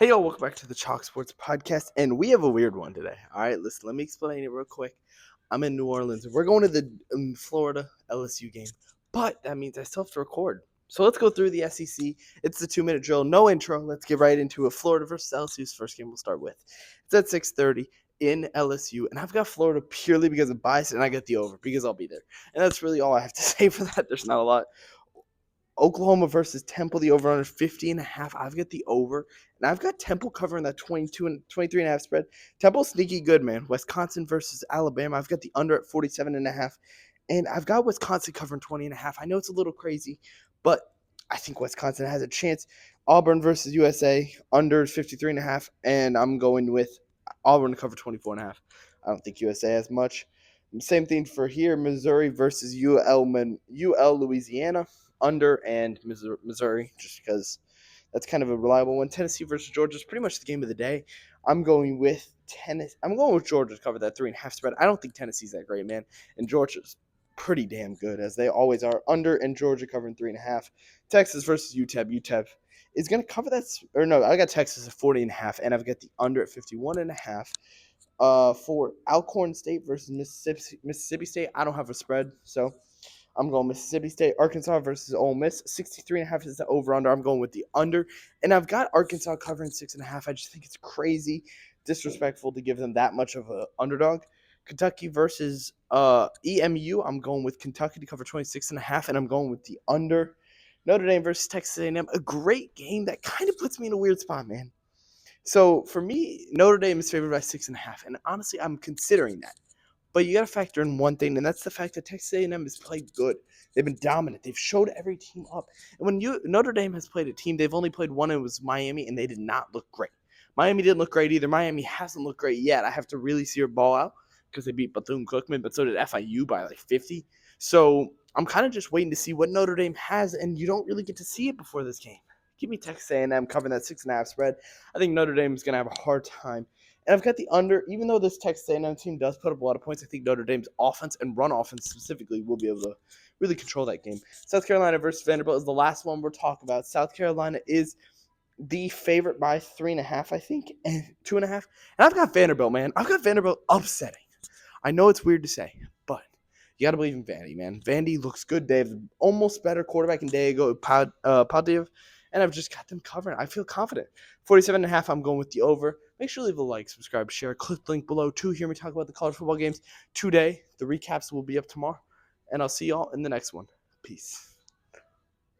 Hey, y'all, welcome back to the Chalk Sports Podcast, and we have a weird one today. All right, listen, let me explain it real quick. I'm in New Orleans. We're going to the Florida LSU game, but that means I still have to record. So let's go through the SEC. It's the 2-minute drill, no intro. Let's get right into it. Florida versus LSU's first game we'll start with. It's at 6:30 in LSU, and I've got Florida purely because of bias, and I get the over because I'll be there. And that's really all I have to say for that. There's not a lot. Oklahoma versus Temple, the over under 50.5. I've got the over, and I've got Temple covering that 22 and 23.5 spread. Temple sneaky good, man. Wisconsin versus Alabama, I've got the under at 47.5, and I've got Wisconsin covering 20.5. I know it's a little crazy, but I think Wisconsin has a chance. Auburn versus USA, under 53.5, and I'm going with Auburn to cover 24.5. I don't think USA has much. Same thing for here, Missouri versus UL Louisiana, under and Missouri, just because that's kind of a reliable one. Tennessee versus Georgia is pretty much the game of the day. I'm going with Tennessee. I'm going with Georgia to cover that 3.5 spread. I don't think Tennessee's that great, man, and Georgia's pretty damn good as they always are. Under and Georgia covering 3.5. Texas versus UTEP. UTEP is going to cover that, or no? I got Texas at 40.5, and I've got the under at 51.5. For Alcorn State versus Mississippi State, I don't have a spread, so I'm going Mississippi State. Arkansas versus Ole Miss, 63.5 is the over/under. I'm going with the under, and I've got Arkansas covering 6.5. I just think it's crazy disrespectful to give them that much of an underdog. Kentucky versus EMU, I'm going with Kentucky to cover 26.5, and I'm going with the under. Notre Dame versus Texas A&M, a great game that kind of puts me in a weird spot, man. So for me, Notre Dame is favored by 6.5, and honestly, I'm considering that. But you got to factor in one thing, and that's the fact that Texas A&M has played good. They've been dominant. They've showed every team up. And when Notre Dame has played a team, they've only played one, and it was Miami, and they did not look great. Miami didn't look great either. Miami hasn't looked great yet. I have to really see her ball out because they beat Bethune-Cookman, but so did FIU by like 50. So I'm kind of just waiting to see what Notre Dame has, and you don't really get to see it before this game. Give me Texas A&M covering that 6.5 spread. I think Notre Dame is going to have a hard time. And I've got the under, even though this Texas A&M team does put up a lot of points, I think Notre Dame's offense and run offense specifically will be able to really control that game. South Carolina versus Vanderbilt is the last one we're talking about. South Carolina is the favorite by 3.5, I think, and 2.5. And I've got Vanderbilt, man. I've got Vanderbilt upsetting. I know it's weird to say, but you got to believe in Vandy, man. Vandy looks good. They have almost better quarterback in Diego Padiev, and I've just got them covering. I feel confident. 47.5, I'm going with the over. Make sure to leave a like, subscribe, share, click the link below to hear me talk about the college football games today. The recaps will be up tomorrow, and I'll see y'all in the next one. Peace.